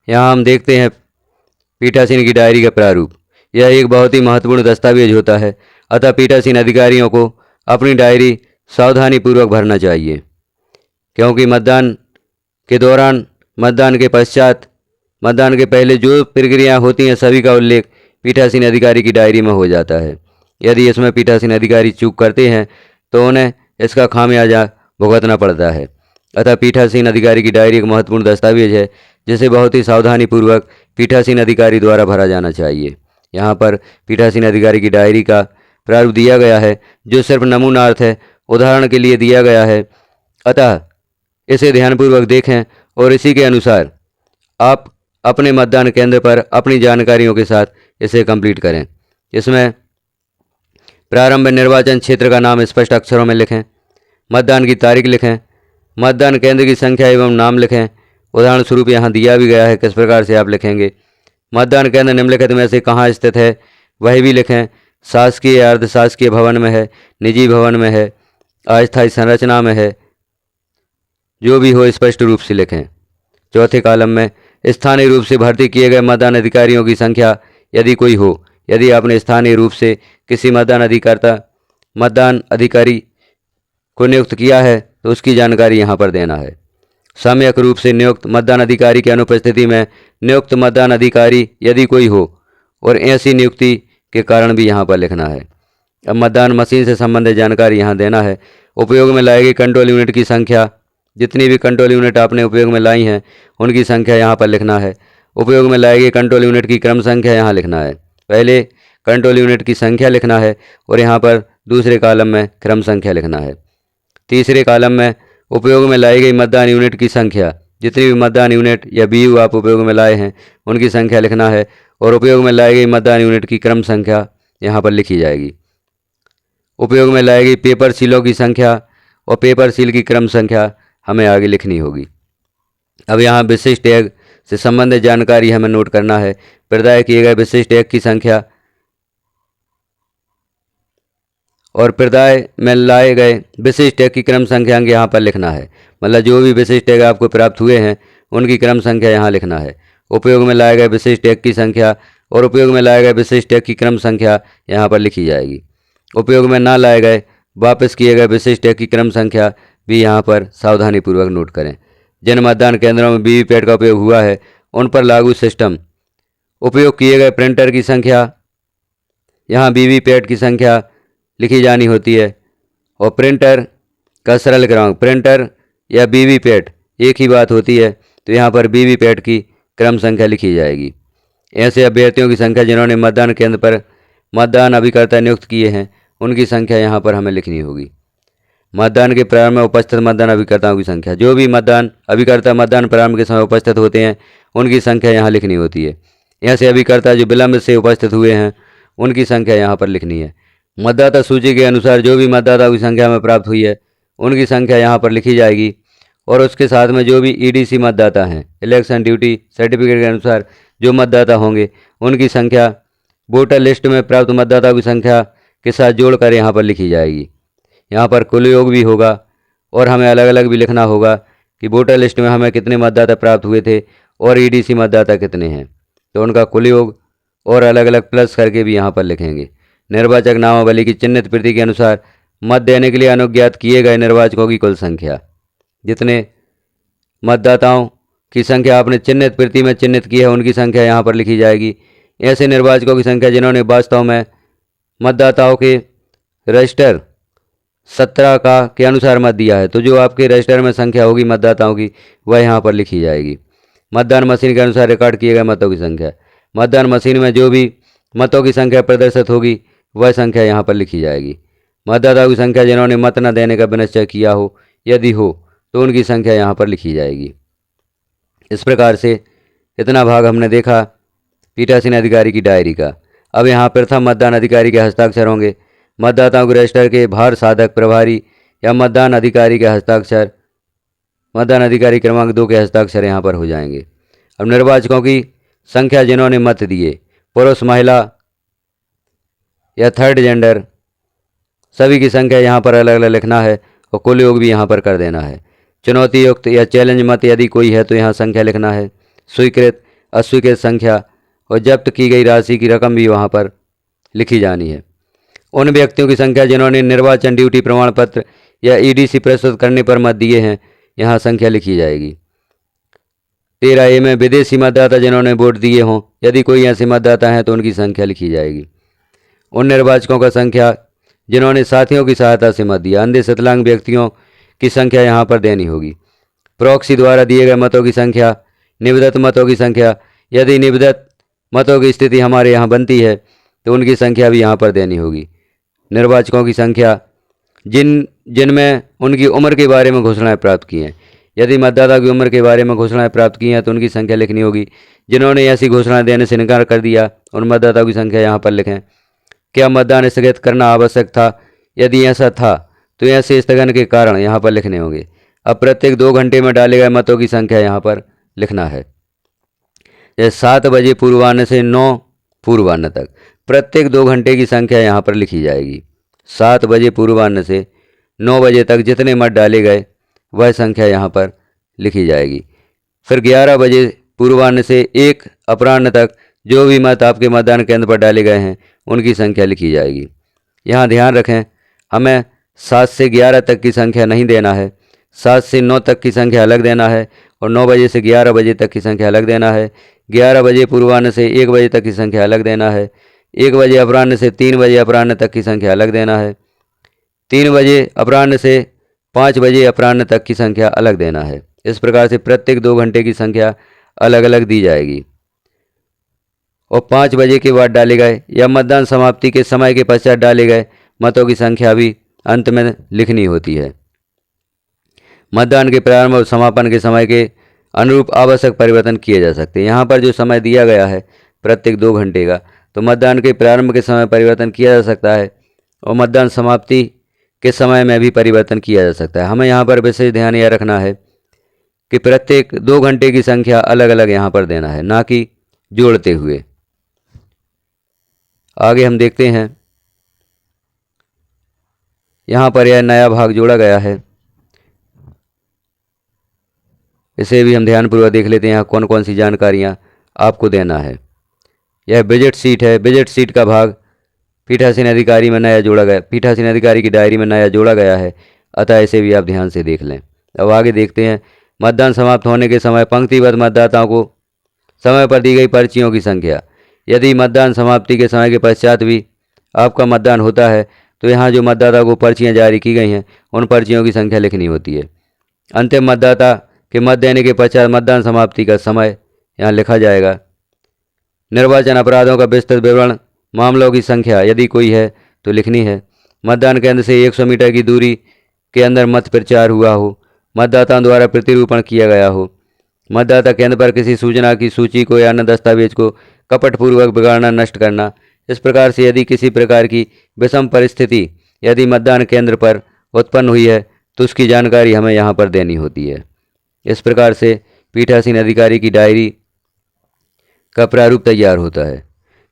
यहाँ हम देखते हैं पीठासीन की डायरी का प्रारूप। यह एक बहुत ही महत्वपूर्ण दस्तावेज होता है, अतः पीठासीन अधिकारियों को अपनी डायरी सावधानीपूर्वक भरना चाहिए, क्योंकि मतदान के दौरान, मतदान के पश्चात, मतदान के पहले जो प्रक्रियाएँ होती हैं सभी का उल्लेख पीठासीन अधिकारी की डायरी में हो जाता है। यदि इसमें पीठासीन अधिकारी चूक करते हैं तो उन्हें इसका खामियाजा भुगतना पड़ता है। अतः पीठासीन अधिकारी की डायरी एक महत्वपूर्ण दस्तावेज है जिसे बहुत ही सावधानीपूर्वक पीठासीन अधिकारी द्वारा भरा जाना चाहिए। यहाँ पर पीठासीन अधिकारी की डायरी का प्रारूप दिया गया है जो सिर्फ नमूनार्थ है, उदाहरण के लिए दिया गया है। अतः इसे ध्यानपूर्वक देखें और इसी के अनुसार आप अपने मतदान केंद्र पर अपनी जानकारियों के साथ इसे कंप्लीट करें। इसमें प्रारंभ निर्वाचन क्षेत्र का नाम स्पष्ट अक्षरों में लिखें, मतदान की तारीख लिखें, मतदान केंद्र की संख्या एवं नाम लिखें। उदाहरण स्वरूप यहाँ दिया भी गया है किस प्रकार से आप लिखेंगे। मतदान केंद्र निम्नलिखित में से कहाँ स्थित है वह भी लिखें। शासकीय या अर्धशासकीय भवन में है, निजी भवन में है, अस्थायी संरचना में है, जो भी हो स्पष्ट रूप से लिखें। चौथे कॉलम में स्थानीय रूप से भर्ती किए गए मतदान अधिकारियों की संख्या यदि कोई हो। यदि आपने स्थानीय रूप से किसी मतदान अधिकारी को नियुक्त किया है तो उसकी जानकारी यहाँ पर देना है। सम्यक रूप से नियुक्त मतदान अधिकारी की अनुपस्थिति में नियुक्त मतदान अधिकारी यदि कोई हो और ऐसी नियुक्ति के कारण भी यहाँ पर लिखना है। अब मतदान मशीन से संबंधित जानकारी यहाँ देना है। उपयोग में लाई गई कंट्रोल यूनिट की संख्या, जितनी भी कंट्रोल यूनिट आपने उपयोग में लाई हैं उनकी संख्या यहाँ पर लिखना है। उपयोग में लाई गई कंट्रोल यूनिट की क्रम संख्या यहाँ लिखना है। पहले कंट्रोल यूनिट की संख्या लिखना है और यहाँ पर दूसरे कॉलम में क्रम संख्या लिखना है। तीसरे कॉलम में उपयोग में लाई गई मतदान यूनिट की संख्या, जितनी भी मतदान यूनिट या बीयू आप उपयोग में लाए हैं उनकी संख्या लिखना है और उपयोग में लाई गई मतदान यूनिट की क्रम संख्या यहाँ पर लिखी जाएगी। उपयोग में लाई गई पेपर सीलों की संख्या और पेपर सील की क्रम संख्या हमें आगे लिखनी होगी। अब यहाँ विशिष्ट टैग से संबंधित जानकारी हमें नोट करना है। प्रदाय किए गए विशिष्ट टैग की संख्या और प्रदाय में लाए गए विशिष्ट टैग की क्रम संख्या यहाँ पर लिखना है। मतलब जो भी विशिष्ट टैग आपको प्राप्त हुए हैं उनकी क्रम संख्या यहाँ लिखना है। उपयोग में लाए गए विशिष्ट टैग की संख्या और उपयोग में लाए गए विशिष्ट टैग की क्रम संख्या यहाँ पर लिखी जाएगी। उपयोग में ना लाए गए वापस किए गए विशिष्ट टैग की क्रम संख्या भी यहाँ पर सावधानीपूर्वक नोट करें। जिन मतदान केंद्रों में वीवीपैट का उपयोग हुआ है उन पर लागू सिस्टम, उपयोग किए गए प्रिंटर की संख्या, यहाँ वीवीपैट की संख्या लिखी जानी होती है और प्रिंटर का सरल क्रमांक, प्रिंटर या वीवीपैट एक ही बात होती है, तो यहाँ पर वीवीपैट की क्रम संख्या लिखी जाएगी। ऐसे अभ्यर्थियों की संख्या जिन्होंने मतदान केंद्र पर मतदान अभिकर्ता नियुक्त किए हैं उनकी संख्या यहाँ पर हमें लिखनी होगी। मतदान के प्रारंभ में उपस्थित मतदान अभिकर्ताओं की संख्या, जो भी मतदान अभिकर्ता मतदान प्रारंभ के समय उपस्थित होते हैं उनकी संख्या यहाँ लिखनी होती है। ऐसे अभिकर्ता जो विलंब से उपस्थित हुए हैं उनकी संख्या यहाँ पर लिखनी है। मतदाता सूची के अनुसार जो भी मतदाताओं की संख्या में प्राप्त हुई है उनकी संख्या यहाँ पर लिखी जाएगी और उसके साथ में जो भी ईडीसी मतदाता हैं, इलेक्शन ड्यूटी सर्टिफिकेट के अनुसार जो मतदाता होंगे उनकी संख्या वोटर लिस्ट में प्राप्त मतदाताओं की संख्या के साथ जोड़कर यहाँ पर लिखी जाएगी। यहाँ पर कुल योग भी होगा और हमें अलग अलग भी लिखना होगा कि वोटर लिस्ट में हमें कितने मतदाता प्राप्त हुए थे और ईडीसी मतदाता कितने हैं, तो उनका कुल योग और अलग अलग प्लस करके भी यहाँ पर लिखेंगे। निर्वाचक नामावली की चिन्हित प्रति के अनुसार मत देने के लिए अनुज्ञात किए गए निर्वाचकों की कुल संख्या, जितने मतदाताओं की संख्या आपने चिन्हित प्रति में चिन्हित की है उनकी संख्या यहाँ पर लिखी जाएगी। ऐसे निर्वाचकों की संख्या जिन्होंने वास्तव में मतदाताओं के रजिस्टर 17 के अनुसार मत दिया है, तो जो आपके रजिस्टर में संख्या होगी मतदाताओं की वह यहाँ पर लिखी जाएगी। मतदान मशीन के अनुसार रिकॉर्ड किए गए मतों की संख्या, मतदान मशीन में जो भी मतों की संख्या प्रदर्शित होगी वह संख्या यहाँ पर लिखी जाएगी। मतदाताओं की संख्या जिन्होंने मत न देने का विनिश्चय किया हो यदि हो तो उनकी संख्या यहाँ पर लिखी जाएगी। इस प्रकार से इतना भाग हमने देखा पीठासीन अधिकारी की डायरी का। अब यहाँ प्रथम मतदान अधिकारी के हस्ताक्षर होंगे। मतदाताओं के रजिस्टर के भार साधक प्रभारी या मतदान अधिकारी के हस्ताक्षर, मतदान अधिकारी क्रमांक 2 के हस्ताक्षर यहाँ पर हो जाएंगे। अब निर्वाचकों की संख्या जिन्होंने मत दिए, पुरुष महिला या थर्ड जेंडर, सभी की संख्या यहाँ पर अलग अलग लिखना है और कुल योग भी यहाँ पर कर देना है। चुनौती युक्त या चैलेंज मत यदि कोई है तो यहाँ संख्या लिखना है। स्वीकृत अस्वीकृत संख्या और जब्त की गई राशि की रकम भी वहाँ पर लिखी जानी है। उन व्यक्तियों की संख्या जिन्होंने निर्वाचन ड्यूटी प्रमाण पत्र या ईडीसी प्रस्तुत करने पर मत दिए हैं, यहाँ संख्या लिखी जाएगी। 13A में विदेशी मतदाता जिन्होंने वोट दिए हों, यदि कोई ऐसे मतदाता हैं तो उनकी संख्या लिखी जाएगी। उन निर्वाचकों का संख्या जिन्होंने साथियों की सहायता से मत दिया, अंधे विकलांग व्यक्तियों की संख्या यहाँ पर देनी होगी। प्रॉक्सी द्वारा दिए गए मतों की संख्या, निविदत मतों की संख्या, यदि निविदत मतों की स्थिति हमारे यहाँ बनती है तो उनकी संख्या भी यहाँ पर देनी होगी। निर्वाचकों की संख्या जिनमें उनकी उम्र के बारे में घोषणाएं प्राप्त की हैं, यदि मतदाता की उम्र के बारे में घोषणाएं प्राप्त की हैं तो उनकी संख्या लिखनी होगी। जिन्होंने ऐसी घोषणा देने से इनकार कर दिया, उन मतदाताओं की संख्या यहाँ पर लिखें। क्या मतदान स्थगित करना आवश्यक था? यदि ऐसा था तो ऐसे स्थगन के कारण यहाँ पर लिखने होंगे। अब प्रत्येक 2 घंटे में डाले गए मतों की संख्या यहाँ पर लिखना है। जैसे 7 बजे पूर्वाह्न से 9 पूर्वाह्न तक प्रत्येक 2 घंटे की संख्या यहाँ पर लिखी जाएगी। 7 बजे पूर्वाह्न से 9 बजे तक जितने मत डाले गए वह संख्या यहाँ पर लिखी जाएगी। फिर 11 बजे पूर्वाह्न से 1 अपराह्न तक जो भी मत आपके मतदान केंद्र पर डाले गए हैं उनकी संख्या लिखी जाएगी। यहाँ ध्यान रखें, हमें 7 से 11 तक की संख्या नहीं देना है, 7 से 9 तक की संख्या अलग देना है और 9 बजे से 11 बजे तक की संख्या अलग देना है। 11 बजे पूर्वाह्न से 1 बजे तक की संख्या अलग देना है। 1 बजे अपराह्न से 3 बजे अपराह्न तक की संख्या अलग देना है। 3 बजे अपराह्न से 5 बजे अपराह्न तक की संख्या अलग देना है। इस प्रकार से प्रत्येक 2 घंटे की संख्या अलग अलग दी जाएगी। और 5 बजे के बाद डाले गए या मतदान समाप्ति के समय के पश्चात डाले गए मतों की संख्या भी अंत में लिखनी होती है। मतदान के प्रारंभ और समापन के समय के अनुरूप आवश्यक परिवर्तन किए जा सकते हैं। यहाँ पर जो समय दिया गया है प्रत्येक 2 घंटे का, तो मतदान के प्रारंभ के समय परिवर्तन किया जा सकता है और मतदान समाप्ति के समय में भी परिवर्तन किया जा सकता है। हमें यहाँ पर विशेष ध्यान यह रखना है कि प्रत्येक 2 घंटे की संख्या अलग अलग यहाँ पर देना है, ना कि जोड़ते हुए। आगे हम देखते हैं, यहाँ पर यह नया भाग जोड़ा गया है, इसे भी हम ध्यानपूर्वक देख लेते हैं। यहाँ कौन कौन सी जानकारियाँ आपको देना है। यह बजट सीट है। बजट सीट का भाग पीठासीन अधिकारी में नया जोड़ा गया, पीठासीन अधिकारी की डायरी में नया जोड़ा गया है, अतः इसे भी आप ध्यान से देख लें। अब आगे देखते हैं, मतदान समाप्त होने के समय पंक्तिबद्ध मतदाताओं को समय पर दी गई पर्चियों की संख्या। यदि मतदान समाप्ति के समय के पश्चात भी आपका मतदान होता है तो यहाँ जो मतदाता को पर्चियाँ जारी की गई हैं उन पर्चियों की संख्या लिखनी होती है। अंतिम मतदाता के मत देने के पश्चात मतदान समाप्ति का समय यहाँ लिखा जाएगा। निर्वाचन अपराधों का विस्तृत विवरण, मामलों की संख्या यदि कोई है तो लिखनी है। मतदान केंद्र से 100 मीटर की दूरी के अंदर मत प्रचार हुआ हो, मतदाताओं द्वारा प्रतिरूपण किया गया हो, मतदाता केंद्र पर किसी सूचना की सूची को या अन्य दस्तावेज को कपटपूर्वक बिगाड़ना, नष्ट करना। इस प्रकार से यदि किसी प्रकार की विषम परिस्थिति यदि मतदान केंद्र पर उत्पन्न हुई है तो उसकी जानकारी हमें यहाँ पर देनी होती है। इस प्रकार से पीठासीन अधिकारी की डायरी का प्रारूप तैयार होता है।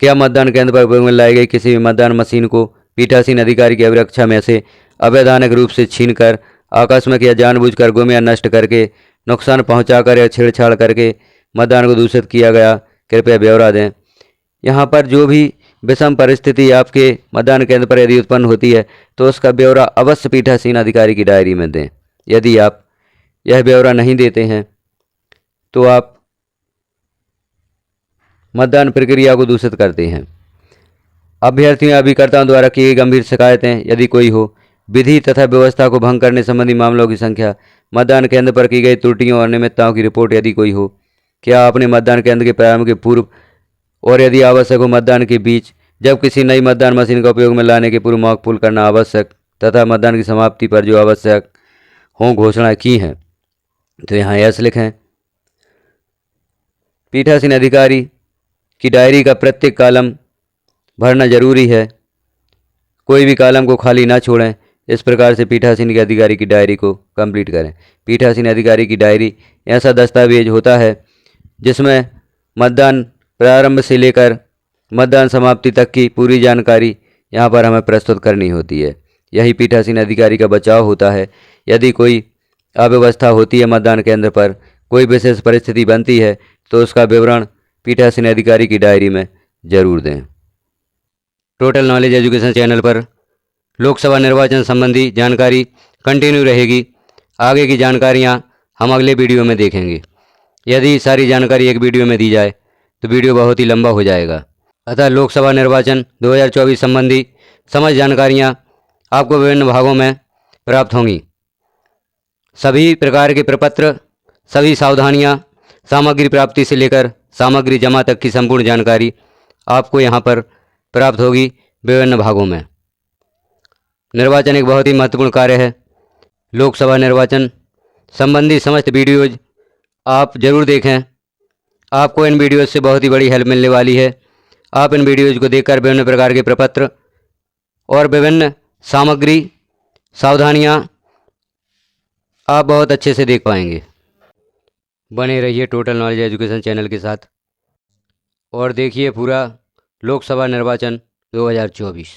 क्या मतदान केंद्र पर उपयोग में लाई गई किसी भी मतदान मशीन को पीठासीन अधिकारी की अभिरक्षा में से अवैधानिक रूप से छीनकर, आकस्मिक या जानबूझकर गुम या नष्ट करके, नुकसान पहुंचाकर या छेड़छाड़ करके मतदान को दूषित किया गया, कृपया ब्यौरा दें। यहाँ पर जो भी विषम परिस्थिति आपके मतदान केंद्र पर यदि उत्पन्न होती है तो उसका ब्यौरा अवश्य पीठासीन अधिकारी की डायरी में दें। यदि आप यह ब्यौरा नहीं देते हैं तो आप मतदान प्रक्रिया को दूषित करते हैं। अभ्यर्थियों या अभिकर्ताओं द्वारा की गई गंभीर शिकायतें यदि कोई हो, विधि तथा व्यवस्था को भंग करने संबंधी मामलों की संख्या, मतदान केंद्र पर की गई त्रुटियों और अनियमितताओं की रिपोर्ट यदि कोई हो, क्या आपने मतदान केंद्र के प्रारंभ के पूर्व और यदि आवश्यक हो मतदान के बीच, जब किसी नई मतदान मशीन का उपयोग में लाने के पूर्व मॉक पोल करना आवश्यक तथा मतदान की समाप्ति पर जो आवश्यक हों घोषणा की हैं, तो यहाँ यस लिखें। पीठासीन अधिकारी की डायरी का प्रत्येक कॉलम भरना जरूरी है, कोई भी कॉलम को खाली ना छोड़ें। इस प्रकार से पीठासीन के अधिकारी की डायरी को कंप्लीट करें। पीठासीन अधिकारी की डायरी ऐसा दस्तावेज होता है जिसमें मतदान प्रारंभ से लेकर मतदान समाप्ति तक की पूरी जानकारी यहाँ पर हमें प्रस्तुत करनी होती है। यही पीठासीन अधिकारी का बचाव होता है। यदि कोई अव्यवस्था होती है मतदान केंद्र पर, कोई विशेष परिस्थिति बनती है तो उसका विवरण पीठासीन अधिकारी की डायरी में जरूर दें। टोटल नॉलेज एजुकेशन चैनल पर लोकसभा निर्वाचन संबंधी जानकारी कंटिन्यू रहेगी। आगे की जानकारियां हम अगले वीडियो में देखेंगे। यदि सारी जानकारी एक वीडियो में दी जाए तो वीडियो बहुत ही लंबा हो जाएगा। अतः लोकसभा निर्वाचन 2024 संबंधी समस्त जानकारियां आपको विभिन्न भागों में प्राप्त होंगी। सभी प्रकार के प्रपत्र, सभी सावधानियां, सामग्री प्राप्ति से लेकर सामग्री जमा तक की संपूर्ण जानकारी आपको यहां पर प्राप्त होगी विभिन्न भागों में। निर्वाचन एक बहुत ही महत्वपूर्ण कार्य है। लोकसभा निर्वाचन संबंधी समस्त वीडियोज आप जरूर देखें। आपको इन वीडियोज से बहुत ही बड़ी हेल्प मिलने वाली है। आप इन वीडियोज को देखकर विभिन्न प्रकार के प्रपत्र और विभिन्न सामग्री, सावधानियां आप बहुत अच्छे से देख पाएंगे। बने रहिए टोटल नॉलेज एजुकेशन चैनल के साथ और देखिए पूरा लोकसभा निर्वाचन 2024।